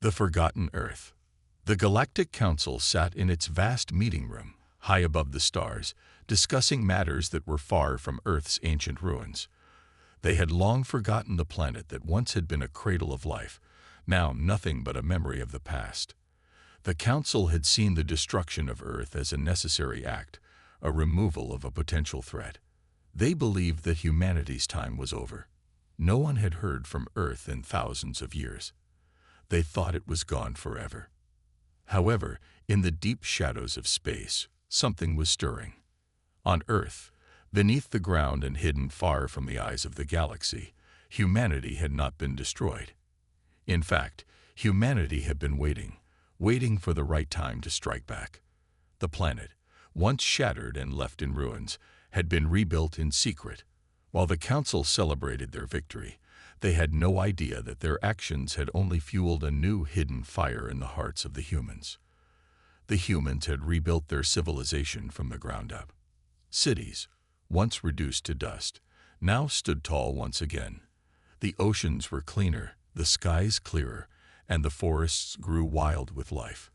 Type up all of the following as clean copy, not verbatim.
The Forgotten Earth. The Galactic Council sat in its vast meeting room, high above the stars, discussing matters that were far from Earth's ancient ruins. They had long forgotten the planet that once had been a cradle of life, now nothing but a memory of the past. The Council had seen the destruction of Earth as a necessary act, a removal of a potential threat. They believed that humanity's time was over. No one had heard from Earth in thousands of years. They thought it was gone forever. However, in the deep shadows of space, something was stirring. On Earth, beneath the ground and hidden far from the eyes of the galaxy, humanity had not been destroyed. In fact, humanity had been waiting for the right time to strike back. The planet, once shattered and left in ruins, had been rebuilt in secret. While the Council celebrated their victory, they had no idea that their actions had only fueled a new hidden fire in the hearts of the humans. The humans had rebuilt their civilization from the ground up. Cities, once reduced to dust, now stood tall once again. The oceans were cleaner, the skies clearer, and the forests grew wild with life.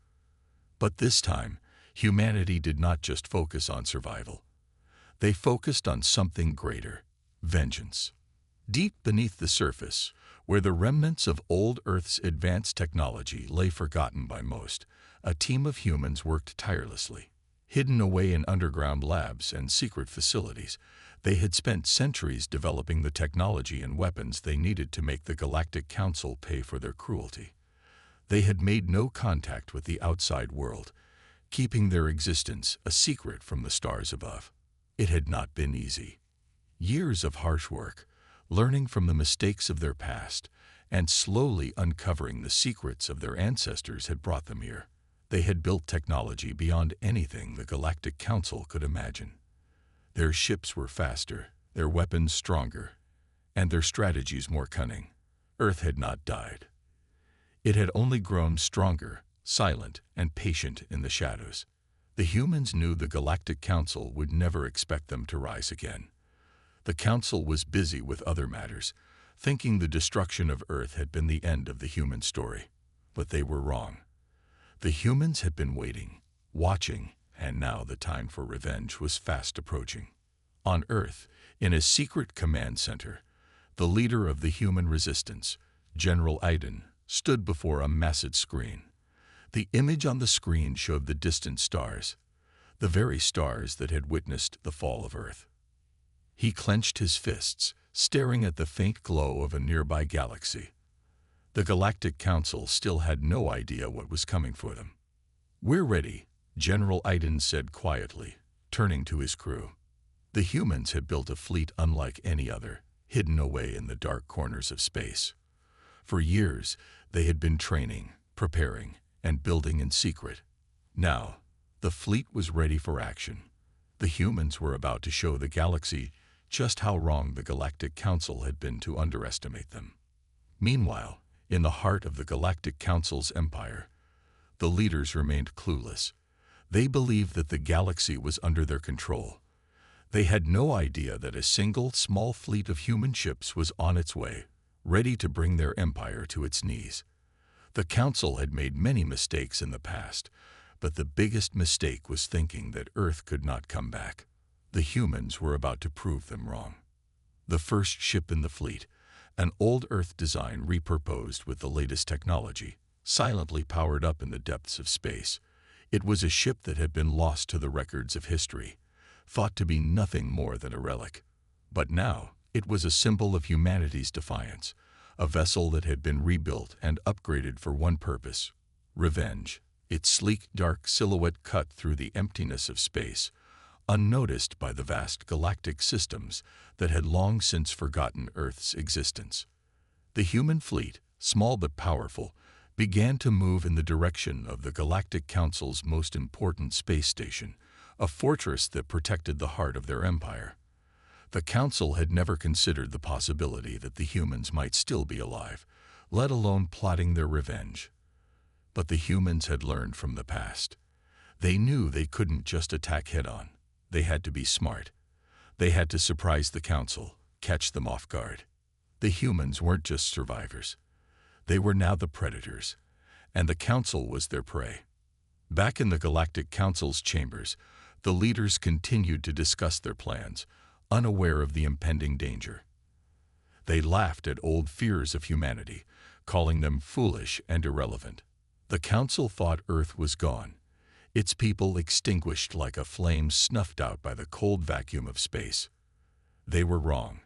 But this time, humanity did not just focus on survival. They focused on something greater: vengeance. Deep beneath the surface, where the remnants of old Earth's advanced technology lay forgotten by most, a team of humans worked tirelessly. Hidden away in underground labs and secret facilities, they had spent centuries developing the technology and weapons they needed to make the Galactic Council pay for their cruelty. They had made no contact with the outside world, keeping their existence a secret from the stars above. It had not been easy. Years of harsh work, learning from the mistakes of their past, and slowly uncovering the secrets of their ancestors had brought them here. They had built technology beyond anything the Galactic Council could imagine. Their ships were faster, their weapons stronger, and their strategies more cunning. Earth had not died. It had only grown stronger, silent, and patient in the shadows. The humans knew the Galactic Council would never expect them to rise again. The Council was busy with other matters, thinking the destruction of Earth had been the end of the human story. But they were wrong. The humans had been waiting, watching, and now the time for revenge was fast approaching. On Earth, in a secret command center, the leader of the human resistance, General Iden, stood before a massive screen. The image on the screen showed the distant stars, the very stars that had witnessed the fall of Earth. He clenched his fists, staring at the faint glow of a nearby galaxy. The Galactic Council still had no idea what was coming for them. "We're ready," General Iden said quietly, turning to his crew. The humans had built a fleet unlike any other, hidden away in the dark corners of space. For years, they had been training, preparing, and building in secret. Now, the fleet was ready for action. The humans were about to show the galaxy just how wrong the Galactic Council had been to underestimate them. Meanwhile, in the heart of the Galactic Council's empire, the leaders remained clueless. They believed that the galaxy was under their control. They had no idea that a single small fleet of human ships was on its way, ready to bring their empire to its knees. The Council had made many mistakes in the past, but the biggest mistake was thinking that Earth could not come back. The humans were about to prove them wrong. The first ship in the fleet, an old Earth design repurposed with the latest technology, silently powered up in the depths of space. It was a ship that had been lost to the records of history, thought to be nothing more than a relic. But now, it was a symbol of humanity's defiance, a vessel that had been rebuilt and upgraded for one purpose: revenge. Its sleek, dark silhouette cut through the emptiness of space, unnoticed by the vast galactic systems that had long since forgotten Earth's existence. The human fleet, small but powerful, began to move in the direction of the Galactic Council's most important space station, a fortress that protected the heart of their empire. The Council had never considered the possibility that the humans might still be alive, let alone plotting their revenge. But the humans had learned from the past. They knew they couldn't just attack head-on. They had to be smart. They had to surprise the Council, catch them off guard. The humans weren't just survivors. They were now the predators, and the Council was their prey. Back in the Galactic Council's chambers, the leaders continued to discuss their plans, unaware of the impending danger. They laughed at old fears of humanity, calling them foolish and irrelevant. The Council thought Earth was gone, its people extinguished like a flame snuffed out by the cold vacuum of space. They were wrong,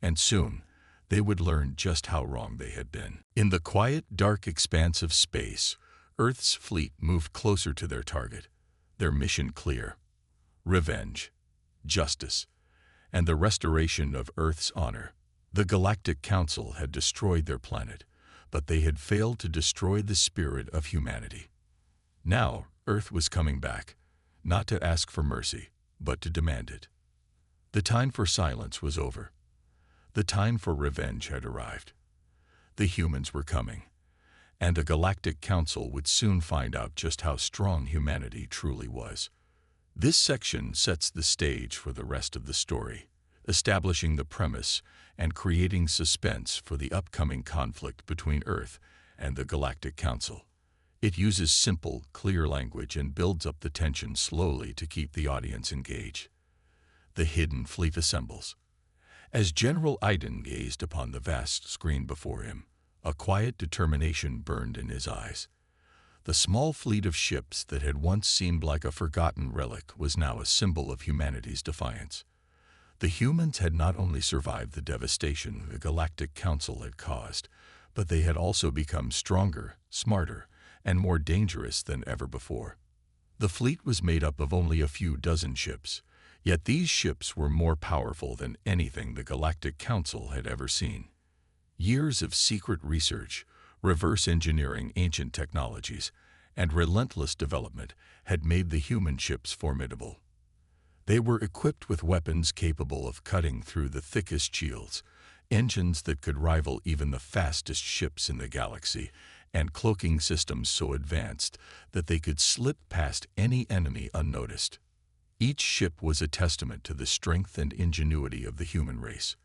and soon they would learn just how wrong they had been. In the quiet, dark expanse of space, Earth's fleet moved closer to their target, their mission clear: revenge, justice, and the restoration of Earth's honor. The Galactic Council had destroyed their planet, but they had failed to destroy the spirit of humanity. Now, Earth was coming back, not to ask for mercy, but to demand it. The time for silence was over. The time for revenge had arrived. The humans were coming, and the Galactic Council would soon find out just how strong humanity truly was. This section sets the stage for the rest of the story, establishing the premise and creating suspense for the upcoming conflict between Earth and the Galactic Council. It uses simple, clear language and builds up the tension slowly to keep the audience engaged. The hidden fleet assembles. As General Iden gazed upon the vast screen before him, a quiet determination burned in his eyes. The small fleet of ships that had once seemed like a forgotten relic was now a symbol of humanity's defiance. The humans had not only survived the devastation the Galactic Council had caused, but they had also become stronger, smarter, and more dangerous than ever before. The fleet was made up of only a few dozen ships, yet these ships were more powerful than anything the Galactic Council had ever seen. Years of secret research, reverse engineering ancient technologies, and relentless development had made the human ships formidable. They were equipped with weapons capable of cutting through the thickest shields, engines that could rival even the fastest ships in the galaxy, and cloaking systems so advanced that they could slip past any enemy unnoticed. Each ship was a testament to the strength and ingenuity of the human race.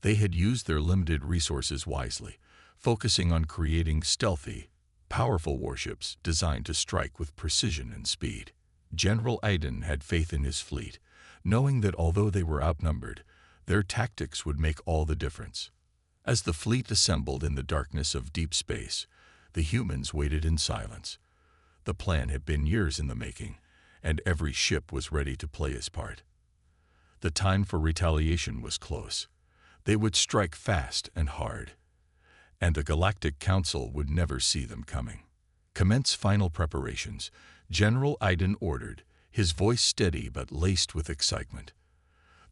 They had used their limited resources wisely, focusing on creating stealthy, powerful warships designed to strike with precision and speed. General Iden had faith in his fleet, knowing that although they were outnumbered, their tactics would make all the difference. As the fleet assembled in the darkness of deep space, the humans waited in silence. The plan had been years in the making, and every ship was ready to play its part. The time for retaliation was close. They would strike fast and hard, and the Galactic Council would never see them coming. Commence final preparations, General Iden ordered, his voice steady but laced with excitement.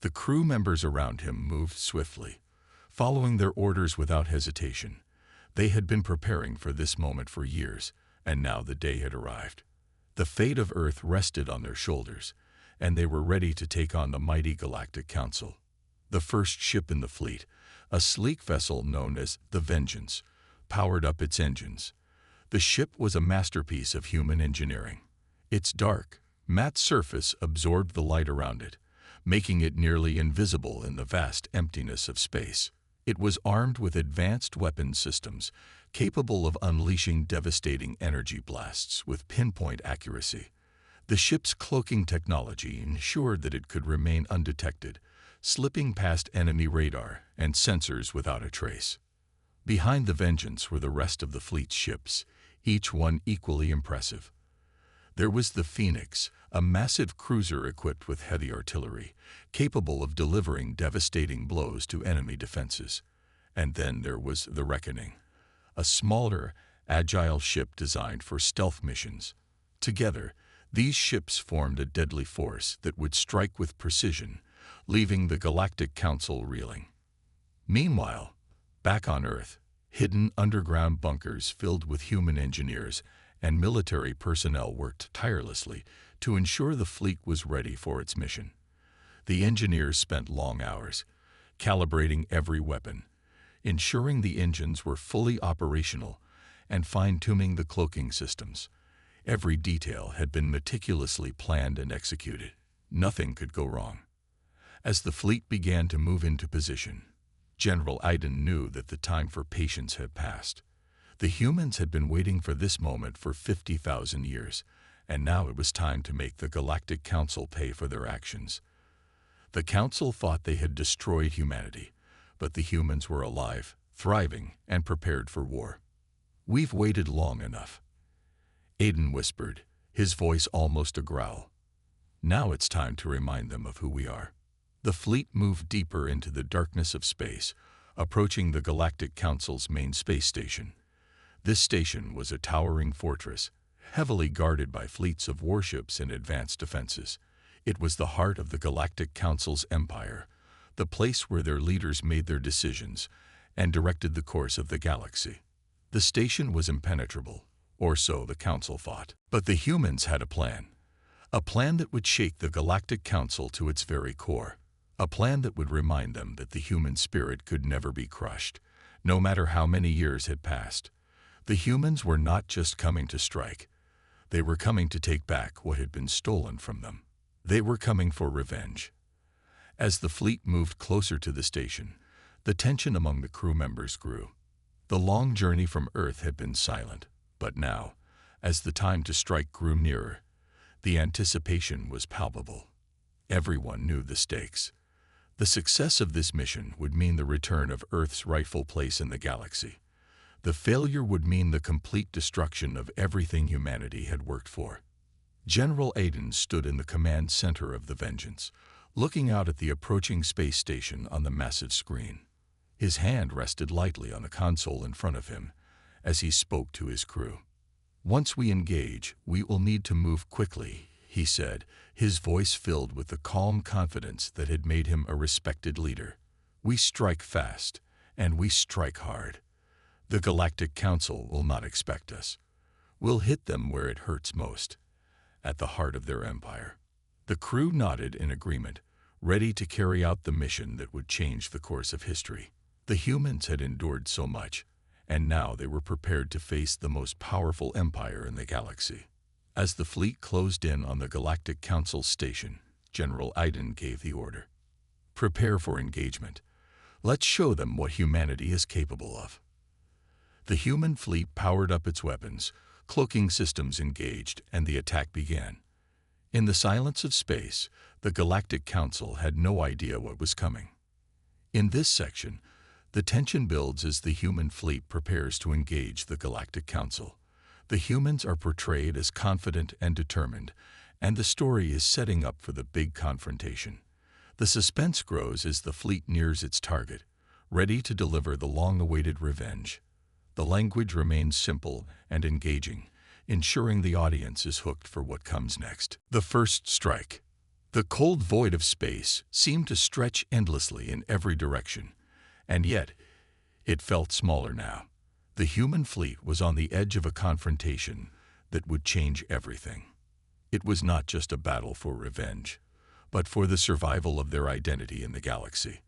The crew members around him moved swiftly, following their orders without hesitation. They had been preparing for this moment for years, and now the day had arrived. The fate of Earth rested on their shoulders, and they were ready to take on the mighty Galactic Council. The first ship in the fleet, a sleek vessel known as the Vengeance, powered up its engines. The ship was a masterpiece of human engineering. Its dark, matte surface absorbed the light around it, making it nearly invisible in the vast emptiness of space. It was armed with advanced weapon systems, capable of unleashing devastating energy blasts with pinpoint accuracy. The ship's cloaking technology ensured that it could remain undetected, slipping past enemy radar and sensors without a trace. Behind the Vengeance were the rest of the fleet's ships, each one equally impressive. There was the Phoenix, a massive cruiser equipped with heavy artillery, capable of delivering devastating blows to enemy defenses. And then there was the Reckoning, a smaller, agile ship designed for stealth missions. Together, these ships formed a deadly force that would strike with precision, leaving the Galactic Council reeling. Meanwhile, back on Earth, hidden underground bunkers filled with human engineers and military personnel worked tirelessly to ensure the fleet was ready for its mission. The engineers spent long hours, calibrating every weapon, ensuring the engines were fully operational, and fine-tuning the cloaking systems. Every detail had been meticulously planned and executed. Nothing could go wrong. As the fleet began to move into position, General Iden knew that the time for patience had passed. The humans had been waiting for this moment for 50,000 years, and now it was time to make the Galactic Council pay for their actions. The Council thought they had destroyed humanity, but the humans were alive, thriving, and prepared for war. "We've waited long enough," Aiden whispered, his voice almost a growl. "Now it's time to remind them of who we are." The fleet moved deeper into the darkness of space, approaching the Galactic Council's main space station. This station was a towering fortress, heavily guarded by fleets of warships and advanced defenses. It was the heart of the Galactic Council's empire, the place where their leaders made their decisions and directed the course of the galaxy. The station was impenetrable, or so the Council thought. But the humans had a plan that would shake the Galactic Council to its very core. A plan that would remind them that the human spirit could never be crushed, no matter how many years had passed. The humans were not just coming to strike. They were coming to take back what had been stolen from them. They were coming for revenge. As the fleet moved closer to the station, the tension among the crew members grew. The long journey from Earth had been silent, but now, as the time to strike grew nearer, the anticipation was palpable. Everyone knew the stakes. The success of this mission would mean the return of Earth's rightful place in the galaxy. The failure would mean the complete destruction of everything humanity had worked for. General Aiden stood in the command center of the Vengeance, looking out at the approaching space station on the massive screen. His hand rested lightly on the console in front of him as he spoke to his crew. "Once we engage, we will need to move quickly," he said, his voice filled with the calm confidence that had made him a respected leader. "We strike fast, and we strike hard. The Galactic Council will not expect us. We'll hit them where it hurts most, at the heart of their empire." The crew nodded in agreement, ready to carry out the mission that would change the course of history. The humans had endured so much, and now they were prepared to face the most powerful empire in the galaxy. As the fleet closed in on the Galactic Council station, General Aiden gave the order. "Prepare for engagement. Let's show them what humanity is capable of." The human fleet powered up its weapons, cloaking systems engaged, and the attack began. In the silence of space, the Galactic Council had no idea what was coming. In this section, the tension builds as the human fleet prepares to engage the Galactic Council. The humans are portrayed as confident and determined, and the story is setting up for the big confrontation. The suspense grows as the fleet nears its target, ready to deliver the long-awaited revenge. The language remains simple and engaging, ensuring the audience is hooked for what comes next. The first strike. The cold void of space seemed to stretch endlessly in every direction, and yet it felt smaller now. The human fleet was on the edge of a confrontation that would change everything. It was not just a battle for revenge, but for the survival of their identity in the galaxy.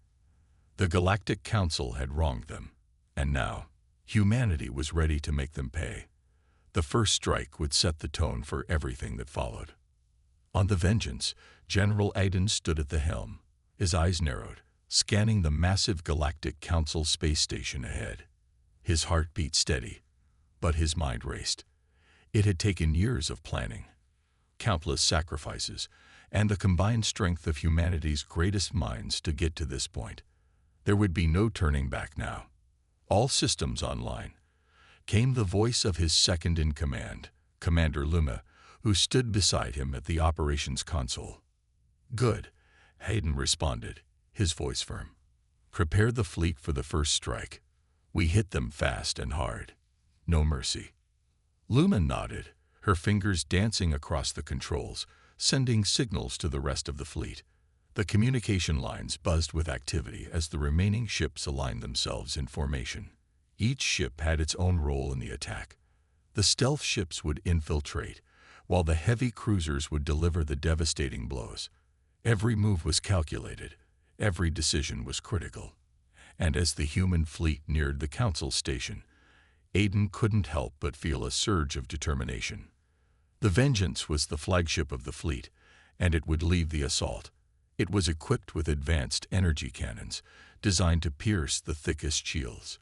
The Galactic Council had wronged them, and now humanity was ready to make them pay. The first strike would set the tone for everything that followed. On the Vengeance, General Aiden stood at the helm, his eyes narrowed, scanning the massive Galactic Council space station ahead. His heart beat steady, but his mind raced. It had taken years of planning, countless sacrifices, and the combined strength of humanity's greatest minds to get to this point. There would be no turning back now. All systems online. Came the voice of his second-in-command, Commander Luma, who stood beside him at the operations console. "Good," Hayden responded, his voice firm. "Prepare the fleet for the first strike. We hit them fast and hard. No mercy." Luma nodded, her fingers dancing across the controls, sending signals to the rest of the fleet. The communication lines buzzed with activity as the remaining ships aligned themselves in formation. Each ship had its own role in the attack. The stealth ships would infiltrate, while the heavy cruisers would deliver the devastating blows. Every move was calculated, every decision was critical. And as the human fleet neared the Council station, Aiden couldn't help but feel a surge of determination. The Vengeance was the flagship of the fleet, and it would lead the assault. It was equipped with advanced energy cannons, designed to pierce the thickest shields.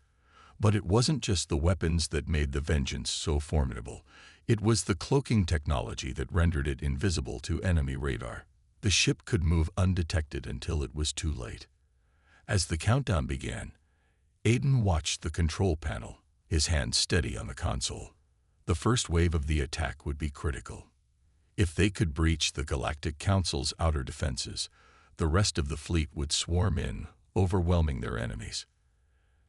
But it wasn't just the weapons that made the Vengeance so formidable. It was the cloaking technology that rendered it invisible to enemy radar. The ship could move undetected until it was too late. As the countdown began, Aiden watched the control panel, his hands steady on the console. The first wave of the attack would be critical. If they could breach the Galactic Council's outer defenses, the rest of the fleet would swarm in, overwhelming their enemies.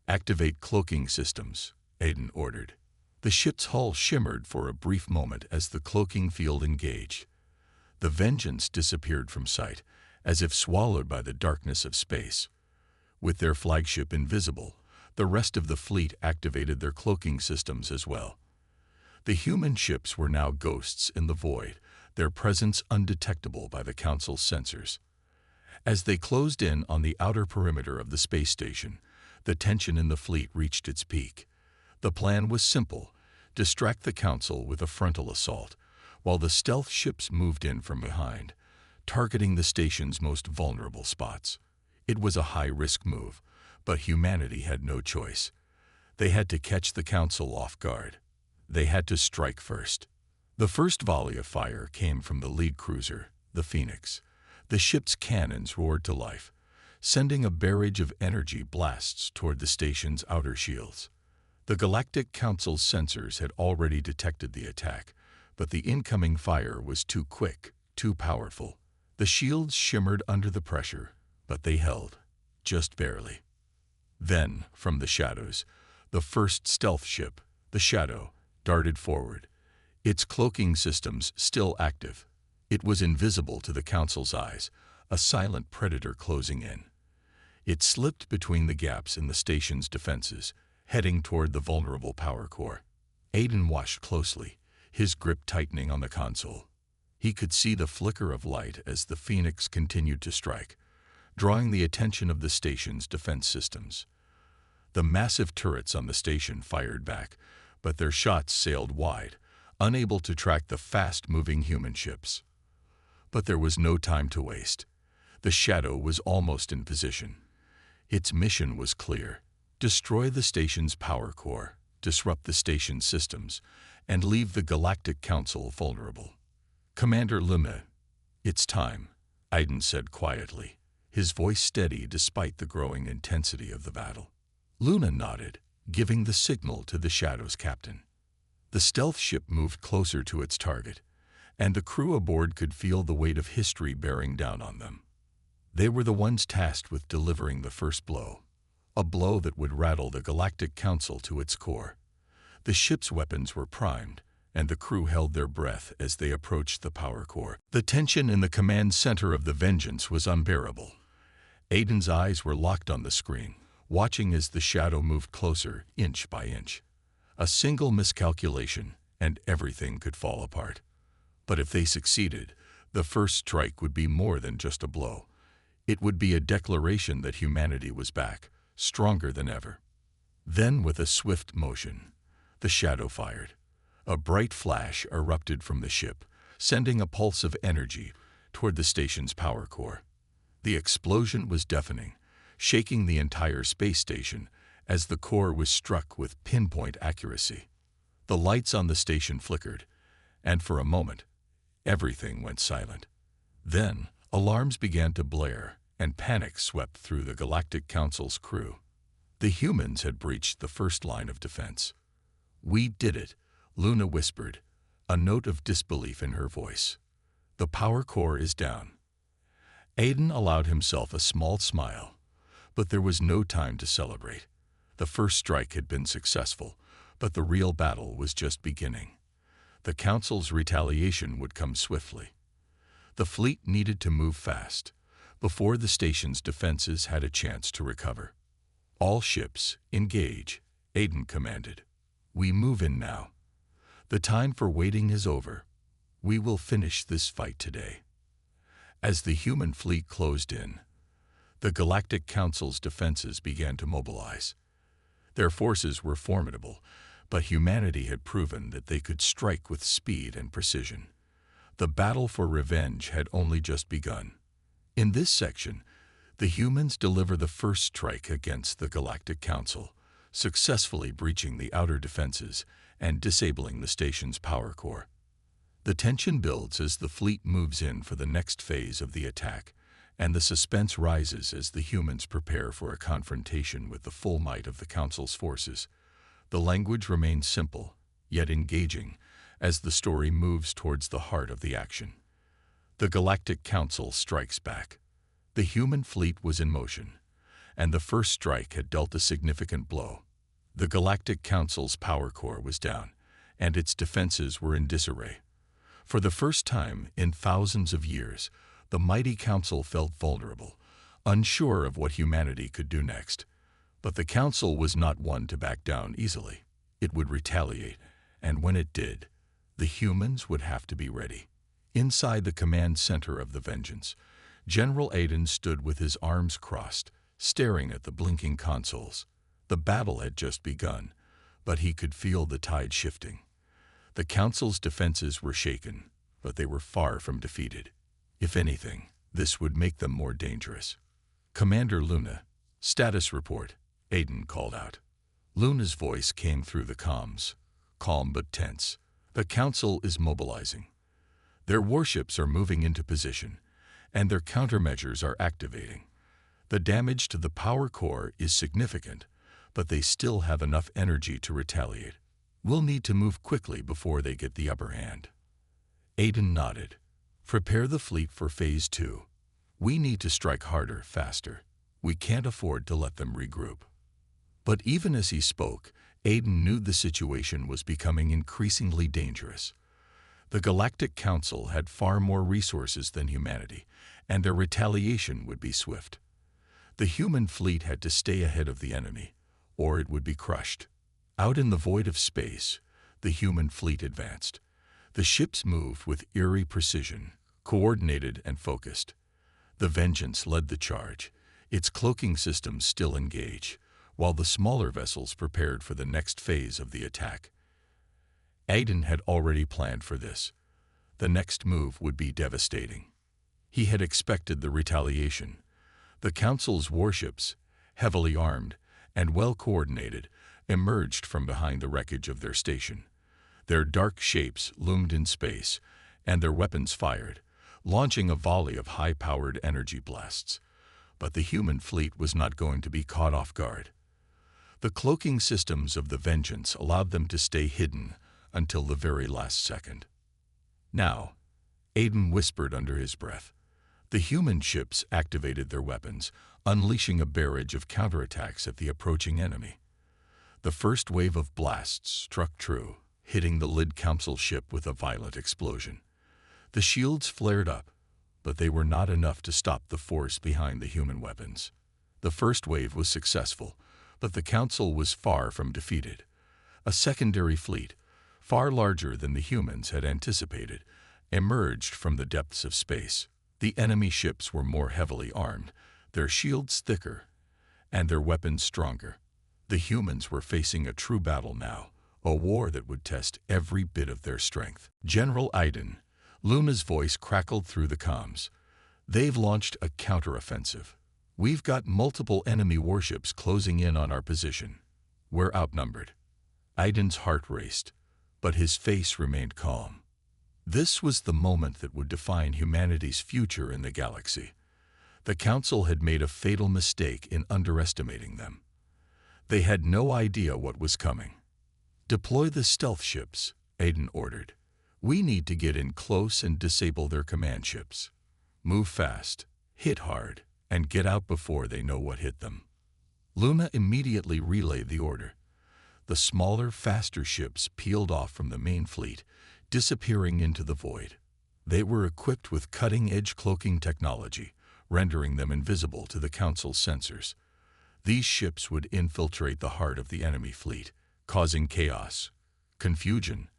"Activate cloaking systems," Aiden ordered. The ship's hull shimmered for a brief moment as the cloaking field engaged. The Vengeance disappeared from sight, as if swallowed by the darkness of space. With their flagship invisible, the rest of the fleet activated their cloaking systems as well. The human ships were now ghosts in the void, their presence undetectable by the Council's sensors. As they closed in on the outer perimeter of the space station, the tension in the fleet reached its peak. The plan was simple: distract the Council with a frontal assault, while the stealth ships moved in from behind, targeting the station's most vulnerable spots. It was a high-risk move, but humanity had no choice. They had to catch the Council off guard. They had to strike first. The first volley of fire came from the lead cruiser, the Phoenix. The ship's cannons roared to life, sending a barrage of energy blasts toward the station's outer shields. The Galactic Council's sensors had already detected the attack, but the incoming fire was too quick, too powerful. The shields shimmered under the pressure, but they held, just barely. Then, from the shadows, the first stealth ship, the Shadow, darted forward, its cloaking systems still active. It was invisible to the Council's eyes, a silent predator closing in. It slipped between the gaps in the station's defenses, heading toward the vulnerable power core. Aiden watched closely, his grip tightening on the console. He could see the flicker of light as the Phoenix continued to strike, drawing the attention of the station's defense systems. The massive turrets on the station fired back, but their shots sailed wide, unable to track the fast-moving human ships. But there was no time to waste. The Shadow was almost in position. Its mission was clear: destroy the station's power core, disrupt the station's systems, and leave the Galactic Council vulnerable. "Commander Lumet, it's time," Aiden said quietly, his voice steady despite the growing intensity of the battle. Luna nodded, giving the signal to the Shadow's captain. The stealth ship moved closer to its target, and the crew aboard could feel the weight of history bearing down on them. They were the ones tasked with delivering the first blow, a blow that would rattle the Galactic Council to its core. The ship's weapons were primed, and the crew held their breath as they approached the power core. The tension in the command center of the Vengeance was unbearable. Aiden's eyes were locked on the screen, watching as the Shadow moved closer, inch by inch. A single miscalculation, and everything could fall apart. But if they succeeded, the first strike would be more than just a blow. It would be a declaration that humanity was back, stronger than ever. Then, with a swift motion, the Shadow fired. A bright flash erupted from the ship, sending a pulse of energy toward the station's power core. The explosion was deafening, shaking the entire space station as the core was struck with pinpoint accuracy. The lights on the station flickered, and for a moment, everything went silent. Then, alarms began to blare, and panic swept through the Galactic Council's crew. The humans had breached the first line of defense. "We did it," Luna whispered, a note of disbelief in her voice. "The power core is down." Aiden allowed himself a small smile, but there was no time to celebrate. The first strike had been successful, but the real battle was just beginning. The Council's retaliation would come swiftly. The fleet needed to move fast, before the station's defenses had a chance to recover. "All ships, engage," Aiden commanded. "We move in now. The time for waiting is over. We will finish this fight today." As the human fleet closed in, the Galactic Council's defenses began to mobilize. Their forces were formidable, but humanity had proven that they could strike with speed and precision. The battle for revenge had only just begun. In this section, the humans deliver the first strike against the Galactic Council, successfully breaching the outer defenses and disabling the station's power core. The tension builds as the fleet moves in for the next phase of the attack, and the suspense rises as the humans prepare for a confrontation with the full might of the Council's forces. The language remains simple, yet engaging, as the story moves towards the heart of the action. The Galactic Council strikes back. The human fleet was in motion, and the first strike had dealt a significant blow. The Galactic Council's power core was down, and its defenses were in disarray. For the first time in thousands of years, the mighty Council felt vulnerable, unsure of what humanity could do next. But the Council was not one to back down easily. It would retaliate, and when it did, the humans would have to be ready. Inside the command center of the Vengeance, General Aiden stood with his arms crossed, staring at the blinking consoles. The battle had just begun, but he could feel the tide shifting. The Council's defenses were shaken, but they were far from defeated. If anything, this would make them more dangerous. "Commander Luna, status report," Aiden called out. Luna's voice came through the comms, calm but tense. "The Council is mobilizing. Their warships are moving into position, and their countermeasures are activating. The damage to the power core is significant, but they still have enough energy to retaliate. We'll need to move quickly before they get the upper hand." Aiden nodded. "Prepare the fleet for Phase 2. We need to strike harder, faster. We can't afford to let them regroup." But even as he spoke, Aiden knew the situation was becoming increasingly dangerous. The Galactic Council had far more resources than humanity, and their retaliation would be swift. The human fleet had to stay ahead of the enemy, or it would be crushed. Out in the void of space, the human fleet advanced. The ships moved with eerie precision, coordinated and focused. The Vengeance led the charge, its cloaking systems still engaged, while the smaller vessels prepared for the next phase of the attack. Aiden had already planned for this. The next move would be devastating. He had expected the retaliation. The Council's warships, heavily armed and well coordinated, emerged from behind the wreckage of their station. Their dark shapes loomed in space, and their weapons fired, launching a volley of high-powered energy blasts. But the human fleet was not going to be caught off guard. The cloaking systems of the Vengeance allowed them to stay hidden until the very last second. "Now," Aiden whispered under his breath. The human ships activated their weapons, unleashing a barrage of counterattacks at the approaching enemy. The first wave of blasts struck true, hitting the Lid Council ship with a violent explosion. The shields flared up, but they were not enough to stop the force behind the human weapons. The first wave was successful, but the Council was far from defeated. A secondary fleet, far larger than the humans had anticipated, emerged from the depths of space. The enemy ships were more heavily armed, their shields thicker, and their weapons stronger. The humans were facing a true battle now, a war that would test every bit of their strength. "General Aiden," Luna's voice crackled through the comms. "They've launched a counteroffensive. We've got multiple enemy warships closing in on our position. We're outnumbered." Aiden's heart raced, but his face remained calm. This was the moment that would define humanity's future in the galaxy. The Council had made a fatal mistake in underestimating them. They had no idea what was coming. "Deploy the stealth ships," Aiden ordered. "We need to get in close and disable their command ships. Move fast, hit hard, and get out before they know what hit them." Luna immediately relayed the order. The smaller, faster ships peeled off from the main fleet, disappearing into the void. They were equipped with cutting-edge cloaking technology, rendering them invisible to the Council's sensors. These ships would infiltrate the heart of the enemy fleet, causing chaos, confusion,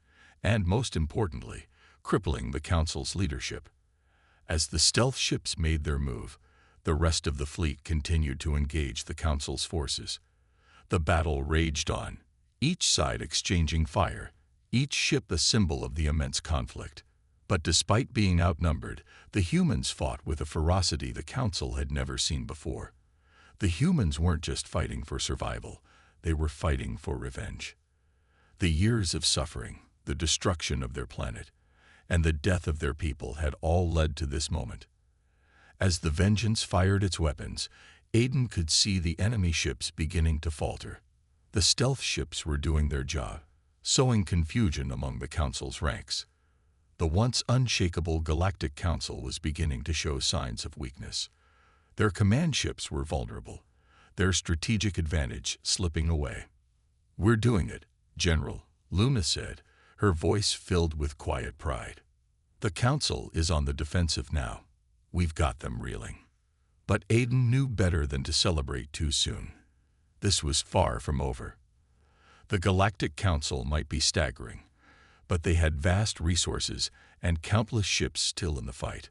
and, most importantly, crippling the Council's leadership. As the stealth ships made their move, the rest of the fleet continued to engage the Council's forces. The battle raged on, each side exchanging fire, each ship a symbol of the immense conflict. But despite being outnumbered, the humans fought with a ferocity the Council had never seen before. The humans weren't just fighting for survival, They were fighting for revenge. The years of suffering, the destruction of their planet, and the death of their people had all led to this moment. As the Vengeance fired its weapons, Aiden could see the enemy ships beginning to falter. The stealth ships were doing their job, sowing confusion among the Council's ranks. The once unshakable Galactic Council was beginning to show signs of weakness. Their command ships were vulnerable, their strategic advantage slipping away. "We're doing it, General," Luna said, her voice filled with quiet pride. "The Council is on the defensive now. We've got them reeling." But Aiden knew better than to celebrate too soon. This was far from over. The Galactic Council might be staggering, but they had vast resources and countless ships still in the fight.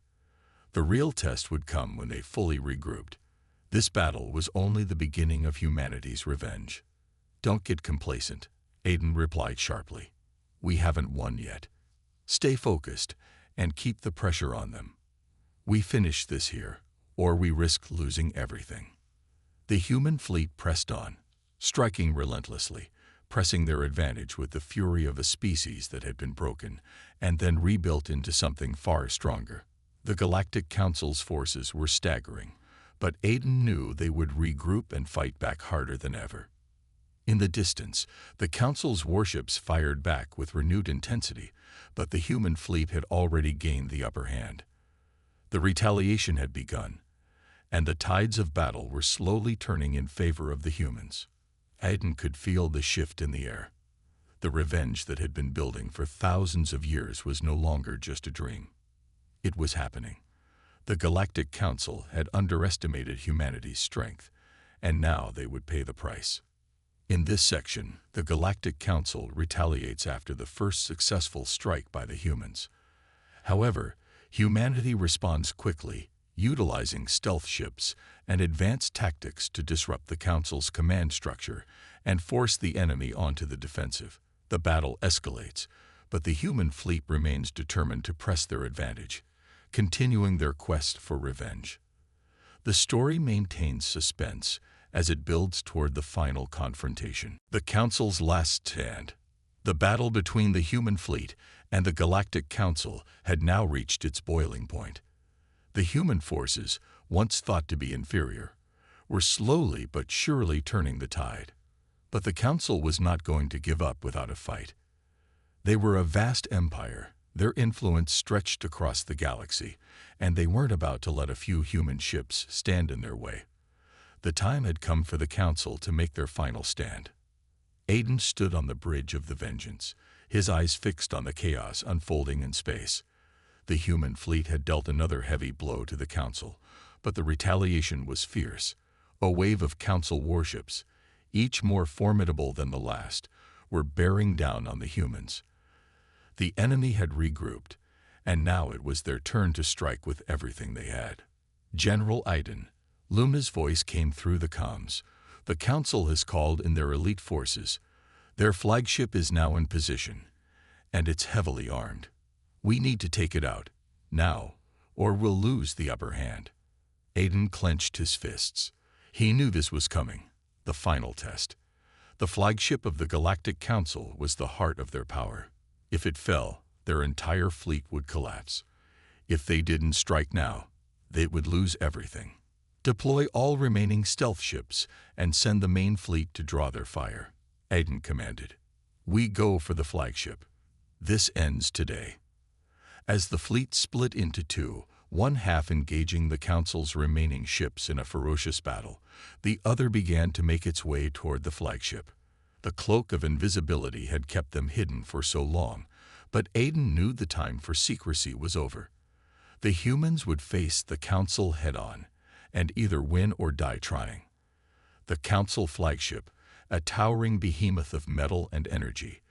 The real test would come when they fully regrouped. This battle was only the beginning of humanity's revenge. "Don't get complacent," Aiden replied sharply. "We haven't won yet. Stay focused and keep the pressure on them. We finish this here, or we risk losing everything." The human fleet pressed on, striking relentlessly, pressing their advantage with the fury of a species that had been broken and then rebuilt into something far stronger. The Galactic Council's forces were staggering, but Aiden knew they would regroup and fight back harder than ever. In the distance, the Council's warships fired back with renewed intensity, but the human fleet had already gained the upper hand. The retaliation had begun, and the tides of battle were slowly turning in favor of the humans. Aiden could feel the shift in the air. The revenge that had been building for thousands of years was no longer just a dream. It was happening. The Galactic Council had underestimated humanity's strength, and now they would pay the price. In this section, the Galactic Council retaliates after the first successful strike by the humans. However, humanity responds quickly, utilizing stealth ships and advanced tactics to disrupt the Council's command structure and force the enemy onto the defensive. The battle escalates, but the human fleet remains determined to press their advantage, continuing their quest for revenge. The story maintains suspense as it builds toward the final confrontation. The Council's last stand. The battle between the human fleet and the Galactic Council had now reached its boiling point. The human forces, once thought to be inferior, were slowly but surely turning the tide. But the Council was not going to give up without a fight. They were a vast empire. Their influence stretched across the galaxy, and they weren't about to let a few human ships stand in their way. The time had come for the Council to make their final stand. Aiden stood on the bridge of the Vengeance, his eyes fixed on the chaos unfolding in space. The human fleet had dealt another heavy blow to the Council, but the retaliation was fierce. A wave of Council warships, each more formidable than the last, were bearing down on the humans. The enemy had regrouped, and now it was their turn to strike with everything they had. "General Aiden," Luna's voice came through the comms. "The Council has called in their elite forces. Their flagship is now in position, and it's heavily armed. We need to take it out, now, or we'll lose the upper hand." Aiden clenched his fists. He knew this was coming, the final test. The flagship of the Galactic Council was the heart of their power. If it fell, their entire fleet would collapse. If they didn't strike now, they would lose everything. "Deploy all remaining stealth ships and send the main fleet to draw their fire," Aiden commanded. "We go for the flagship. This ends today." As the fleet split into two, one half engaging the Council's remaining ships in a ferocious battle, the other began to make its way toward the flagship. The cloak of invisibility had kept them hidden for so long, but Aiden knew the time for secrecy was over. The humans would face the Council head-on, and either win or die trying. The Council flagship, a towering behemoth of metal and energy,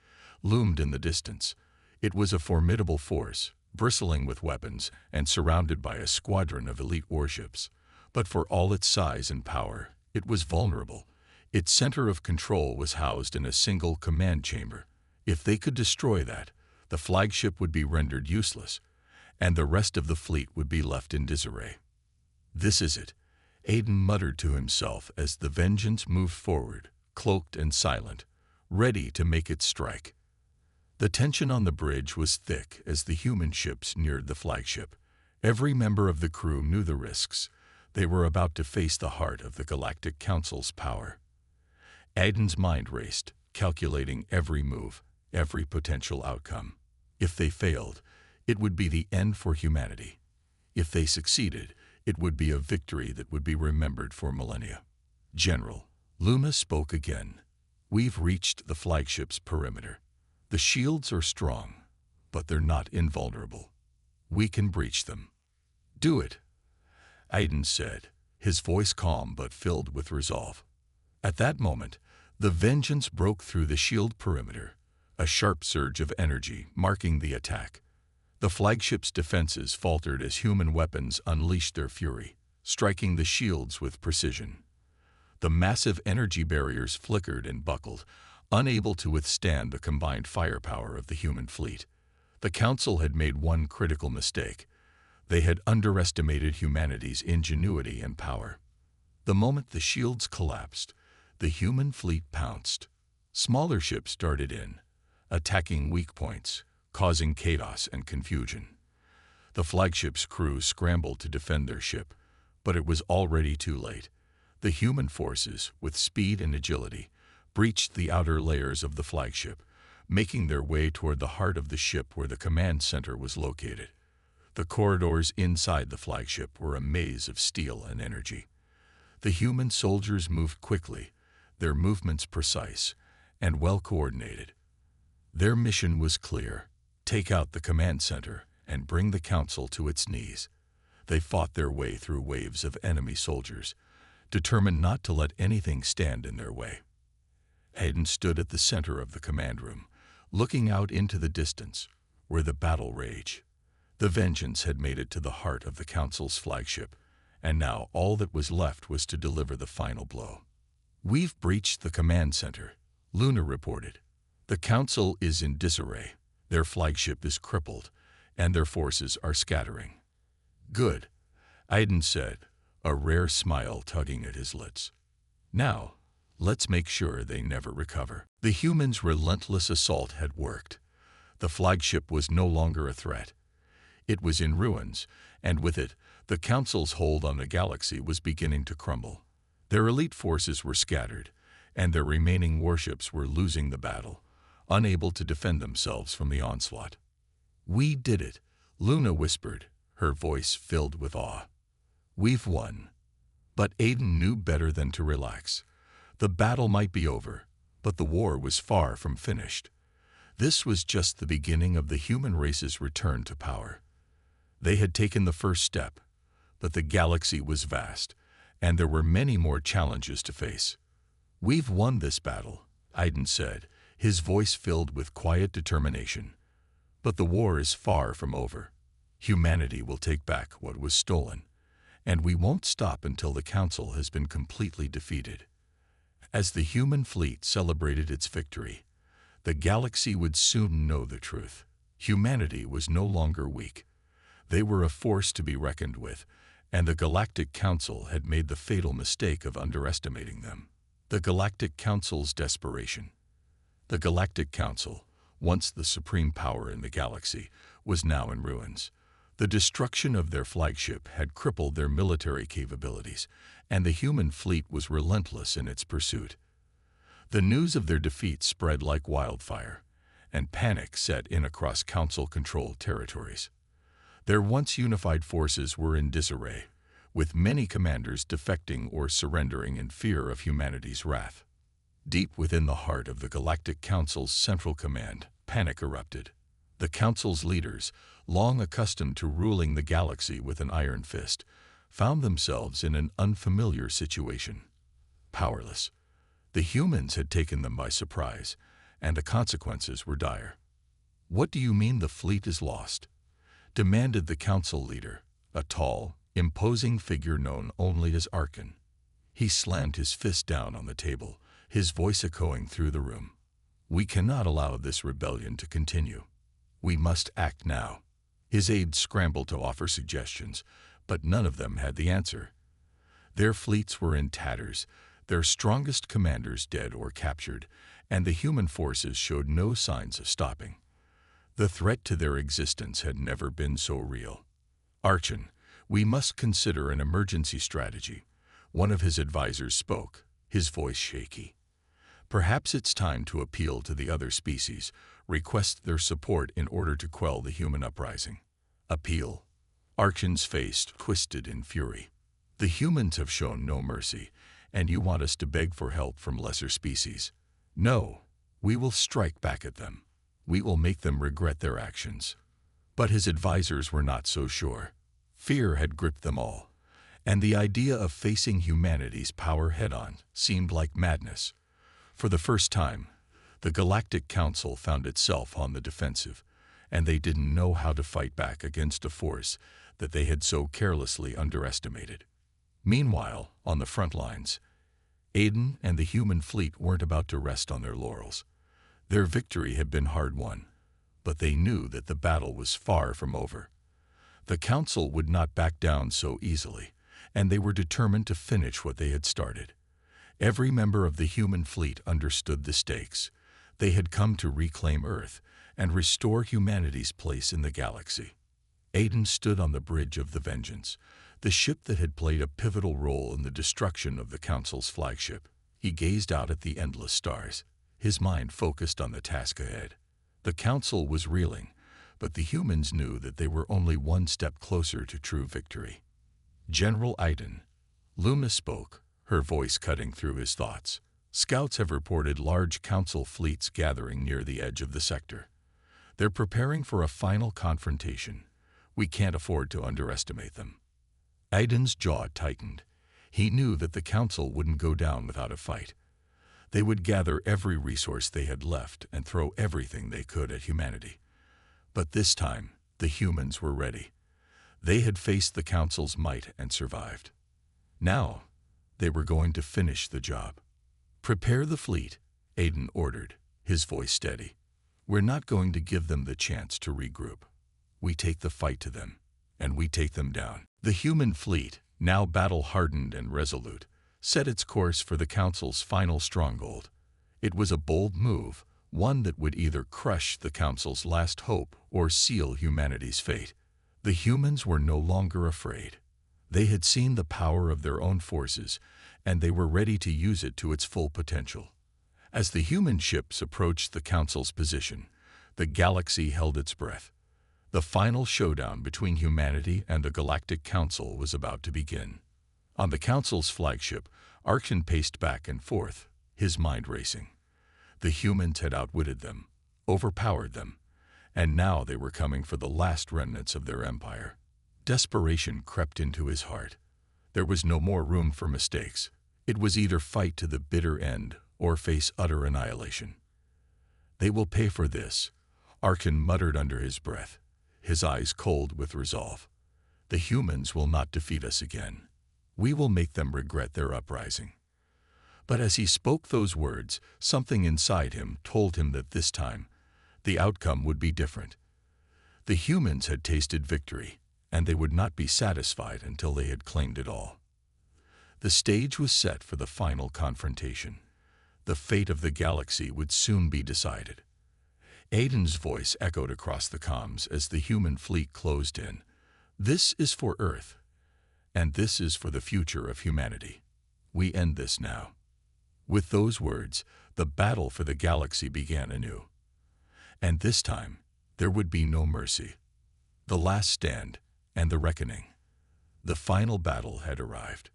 loomed in the distance. It was a formidable force, bristling with weapons and surrounded by a squadron of elite warships. But for all its size and power, it was vulnerable. Its center of control was housed in a single command chamber. If they could destroy that, the flagship would be rendered useless, and the rest of the fleet would be left in disarray. "This is it," Aiden muttered to himself as the Vengeance moved forward, cloaked and silent, ready to make its strike. The tension on the bridge was thick as the human ships neared the flagship. Every member of the crew knew the risks. They were about to face the heart of the Galactic Council's power. Aiden's mind raced, calculating every move, every potential outcome. If they failed, it would be the end for humanity. If they succeeded, it would be a victory that would be remembered for millennia. "General," Luna spoke again, "we've reached the flagship's perimeter. The shields are strong, but they're not invulnerable. We can breach them." "Do it," Aiden said, his voice calm but filled with resolve. At that moment, the Vengeance broke through the shield perimeter, a sharp surge of energy marking the attack. The flagship's defenses faltered as human weapons unleashed their fury, striking the shields with precision. The massive energy barriers flickered and buckled, unable to withstand the combined firepower of the human fleet. The Council had made one critical mistake. They had underestimated humanity's ingenuity and power. The moment the shields collapsed, the human fleet pounced. Smaller ships darted in, attacking weak points, causing chaos and confusion. The flagship's crew scrambled to defend their ship, but it was already too late. The human forces, with speed and agility, breached the outer layers of the flagship, making their way toward the heart of the ship where the command center was located. The corridors inside the flagship were a maze of steel and energy. The human soldiers moved quickly, their movements precise and well coordinated. Their mission was clear: take out the command center and bring the Council to its knees. They fought their way through waves of enemy soldiers, determined not to let anything stand in their way. Aiden stood at the center of the command room, looking out into the distance, where the battle raged. The Vengeance had made it to the heart of the Council's flagship, and now all that was left was to deliver the final blow. "We've breached the command center," Luna reported. "The Council is in disarray. Their flagship is crippled, and their forces are scattering." "Good," Aiden said, a rare smile tugging at his lips. "Now, let's make sure they never recover." The humans' relentless assault had worked. The flagship was no longer a threat. It was in ruins, and with it, the Council's hold on the galaxy was beginning to crumble. Their elite forces were scattered, and their remaining warships were losing the battle, unable to defend themselves from the onslaught. "We did it," Luna whispered, her voice filled with awe. "We've won." But Aiden knew better than to relax. The battle might be over, but the war was far from finished. This was just the beginning of the human race's return to power. They had taken the first step, but the galaxy was vast, and there were many more challenges to face. "We've won this battle," Aiden said, his voice filled with quiet determination. "But the war is far from over. Humanity will take back what was stolen, and we won't stop until the Council has been completely defeated." As the human fleet celebrated its victory, the galaxy would soon know the truth. Humanity was no longer weak. They were a force to be reckoned with, and the Galactic Council had made the fatal mistake of underestimating them. The Galactic Council's desperation. The Galactic Council, once the supreme power in the galaxy, was now in ruins. The destruction of their flagship had crippled their military capabilities, and the human fleet was relentless in its pursuit. The news of their defeat spread like wildfire, and panic set in across Council-controlled territories. Their once unified forces were in disarray, with many commanders defecting or surrendering in fear of humanity's wrath. Deep within the heart of the Galactic Council's central command, panic erupted. The Council's leaders, long accustomed to ruling the galaxy with an iron fist, found themselves in an unfamiliar situation. Powerless. The humans had taken them by surprise, and the consequences were dire. "What do you mean the fleet is lost?" demanded the Council leader, a tall, imposing figure known only as Archon. He slammed his fist down on the table, his voice echoing through the room. "We cannot allow this rebellion to continue. We must act now." His aides scrambled to offer suggestions, but none of them had the answer. Their fleets were in tatters, their strongest commanders dead or captured, and the human forces showed no signs of stopping. The threat to their existence had never been so real. "Archon, we must consider an emergency strategy," one of his advisors spoke, his voice shaky. "Perhaps it's time to appeal to the other species, request their support in order to quell the human uprising." "Appeal?" Archon's face twisted in fury. "The humans have shown no mercy, and you want us to beg for help from lesser species? No, we will strike back at them. We will make them regret their actions." But his advisors were not so sure. Fear had gripped them all, and the idea of facing humanity's power head-on seemed like madness. For the first time, the Galactic Council found itself on the defensive, and they didn't know how to fight back against a force that they had so carelessly underestimated. Meanwhile, on the front lines, Aiden and the human fleet weren't about to rest on their laurels. Their victory had been hard-won, but they knew that the battle was far from over. The Council would not back down so easily, and they were determined to finish what they had started. Every member of the human fleet understood the stakes. They had come to reclaim Earth and restore humanity's place in the galaxy. Aiden stood on the bridge of the Vengeance, the ship that had played a pivotal role in the destruction of the Council's flagship. He gazed out at the endless stars, his mind focused on the task ahead. The Council was reeling, but the humans knew that they were only one step closer to true victory. "General Aiden," Luna spoke, her voice cutting through his thoughts. "Scouts have reported large Council fleets gathering near the edge of the sector. They're preparing for a final confrontation. We can't afford to underestimate them." Aiden's jaw tightened. He knew that the Council wouldn't go down without a fight. They would gather every resource they had left and throw everything they could at humanity. But this time, the humans were ready. They had faced the Council's might and survived. Now, they were going to finish the job. "Prepare the fleet," Aiden ordered, his voice steady. "We're not going to give them the chance to regroup. We take the fight to them, and we take them down." The human fleet, now battle-hardened and resolute, set its course for the Council's final stronghold. It was a bold move, one that would either crush the Council's last hope or seal humanity's fate. The humans were no longer afraid. They had seen the power of their own forces, and they were ready to use it to its full potential. As the human ships approached the Council's position, the galaxy held its breath. The final showdown between humanity and the Galactic Council was about to begin. On the Council's flagship, Archon paced back and forth, his mind racing. The humans had outwitted them, overpowered them, and now they were coming for the last remnants of their empire. Desperation crept into his heart. There was no more room for mistakes. It was either fight to the bitter end or face utter annihilation. "They will pay for this," Archon muttered under his breath, his eyes cold with resolve. "The humans will not defeat us again. We will make them regret their uprising." But as he spoke those words, something inside him told him that this time, the outcome would be different. The humans had tasted victory, and they would not be satisfied until they had claimed it all. The stage was set for the final confrontation. The fate of the galaxy would soon be decided. Aiden's voice echoed across the comms as the human fleet closed in. "This is for Earth, and this is for the future of humanity. We end this now." With those words, the battle for the galaxy began anew. And this time, there would be no mercy. The last stand and the reckoning. The final battle had arrived.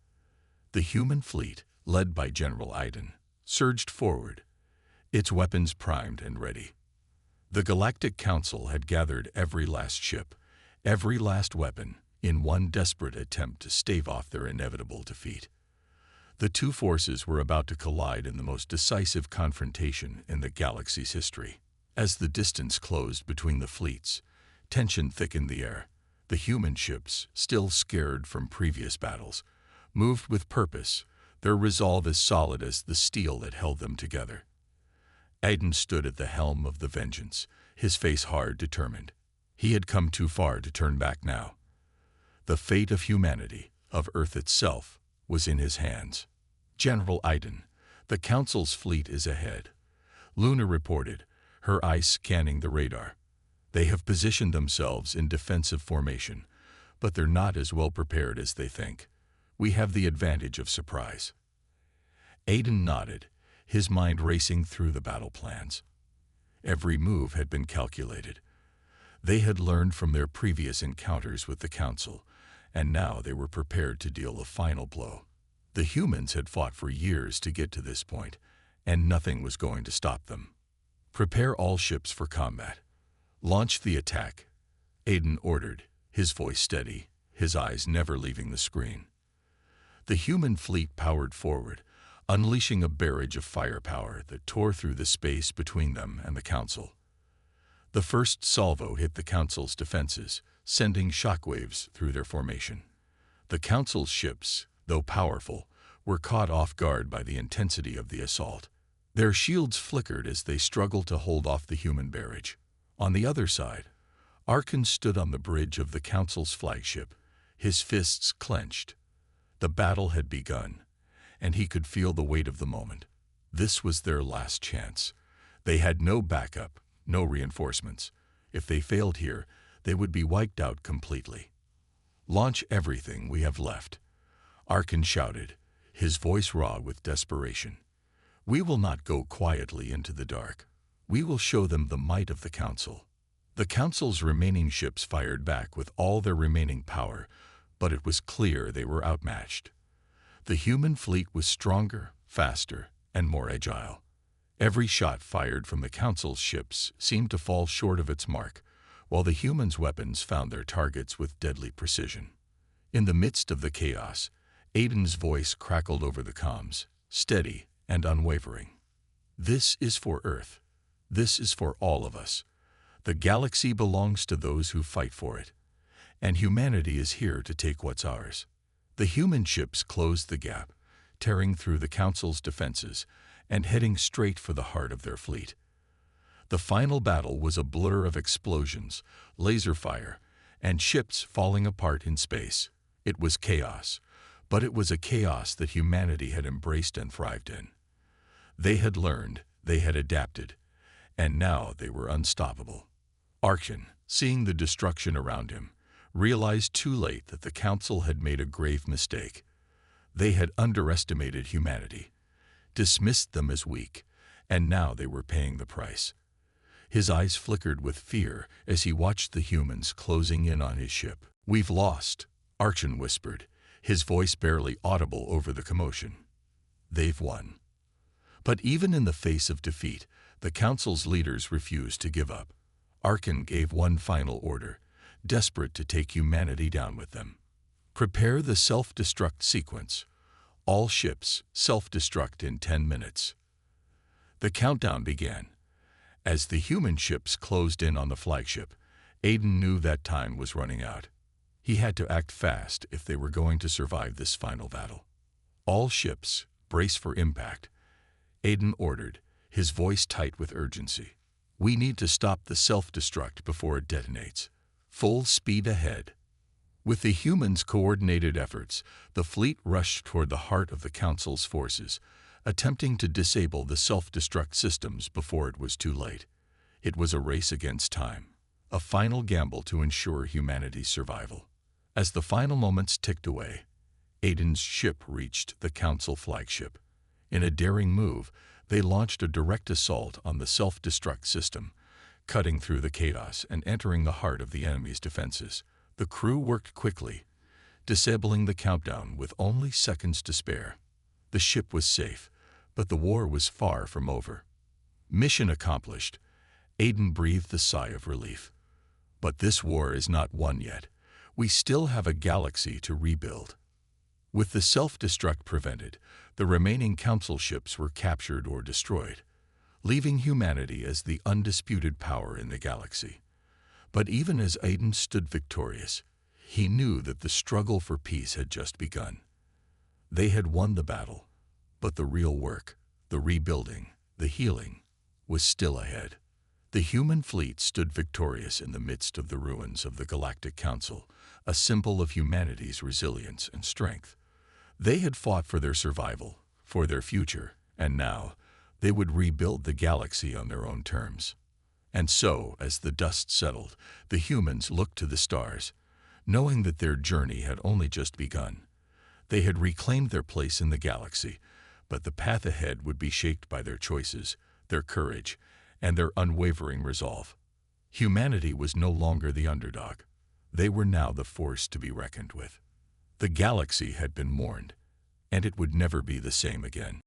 The human fleet, led by General Aiden, surged forward, its weapons primed and ready. The Galactic Council had gathered every last ship, every last weapon, in one desperate attempt to stave off their inevitable defeat. The two forces were about to collide in the most decisive confrontation in the galaxy's history. As the distance closed between the fleets, tension thickened the air. The human ships, still scared from previous battles, moved with purpose, their resolve as solid as the steel that held them together. Aiden stood at the helm of the Vengeance, his face hard, determined. He had come too far to turn back now. The fate of humanity, of Earth itself, was in his hands. "General Iden, the Council's fleet is ahead," Luna reported, her eyes scanning the radar. "They have positioned themselves in defensive formation, but they're not as well prepared as they think. We have the advantage of surprise." Aiden nodded, his mind racing through the battle plans. Every move had been calculated. They had learned from their previous encounters with the Council, and now they were prepared to deal a final blow. The humans had fought for years to get to this point, and nothing was going to stop them. "Prepare all ships for combat. Launch the attack," Aiden ordered, his voice steady, his eyes never leaving the screen. The human fleet powered forward, unleashing a barrage of firepower that tore through the space between them and the Council. The first salvo hit the Council's defenses, sending shockwaves through their formation. The Council's ships, though powerful, were caught off guard by the intensity of the assault. Their shields flickered as they struggled to hold off the human barrage. On the other side, Arkan stood on the bridge of the Council's flagship, his fists clenched. The battle had begun, and he could feel the weight of the moment. This was their last chance. They had no backup, no reinforcements. If they failed here, they would be wiped out completely. "Launch everything we have left," Arkan shouted, his voice raw with desperation. "We will not go quietly into the dark. We will show them the might of the Council." The Council's remaining ships fired back with all their remaining power, but it was clear they were outmatched. The human fleet was stronger, faster, and more agile. Every shot fired from the Council's ships seemed to fall short of its mark, while the humans' weapons found their targets with deadly precision. In the midst of the chaos, Aiden's voice crackled over the comms, steady and unwavering. "This is for Earth. This is for all of us. The galaxy belongs to those who fight for it, and humanity is here to take what's ours." The human ships closed the gap, tearing through the Council's defenses and heading straight for the heart of their fleet. The final battle was a blur of explosions, laser fire, and ships falling apart in space. It was chaos, but it was a chaos that humanity had embraced and thrived in. They had learned, they had adapted, and now they were unstoppable. Arkan, seeing the destruction around him, realized too late that the Council had made a grave mistake. They had underestimated humanity, dismissed them as weak, and now they were paying the price. His eyes flickered with fear as he watched the humans closing in on his ship. "We've lost," Arkan whispered, his voice barely audible over the commotion. "They've won." But even in the face of defeat, the Council's leaders refused to give up. Arkan gave one final order, desperate to take humanity down with them. "Prepare the self-destruct sequence. All ships self-destruct in 10 minutes." The countdown began. As the human ships closed in on the flagship, Aiden knew that time was running out. He had to act fast if they were going to survive this final battle. "All ships, brace for impact," Aiden ordered, his voice tight with urgency. "We need to stop the self-destruct before it detonates. Full speed ahead." With the humans' coordinated efforts, the fleet rushed toward the heart of the Council's forces, attempting to disable the self-destruct systems before it was too late. It was a race against time, a final gamble to ensure humanity's survival. As the final moments ticked away, Aiden's ship reached the Council flagship. In a daring move, they launched a direct assault on the self-destruct system, cutting through the chaos and entering the heart of the enemy's defenses. The crew worked quickly, disabling the countdown with only seconds to spare. The ship was safe, but the war was far from over. Mission accomplished, Aiden breathed a sigh of relief. But this war is not won yet. We still have a galaxy to rebuild. With the self-destruct prevented, the remaining Council ships were captured or destroyed, leaving humanity as the undisputed power in the galaxy. But even as Aiden stood victorious, he knew that the struggle for peace had just begun. They had won the battle, but the real work, the rebuilding, the healing, was still ahead. The human fleet stood victorious in the midst of the ruins of the Galactic Council, a symbol of humanity's resilience and strength. They had fought for their survival, for their future, and now they would rebuild the galaxy on their own terms. And so, as the dust settled, the humans looked to the stars, knowing that their journey had only just begun. They had reclaimed their place in the galaxy, but the path ahead would be shaped by their choices, their courage, and their unwavering resolve. Humanity was no longer the underdog. They were now the force to be reckoned with. The galaxy had been mourned, and it would never be the same again.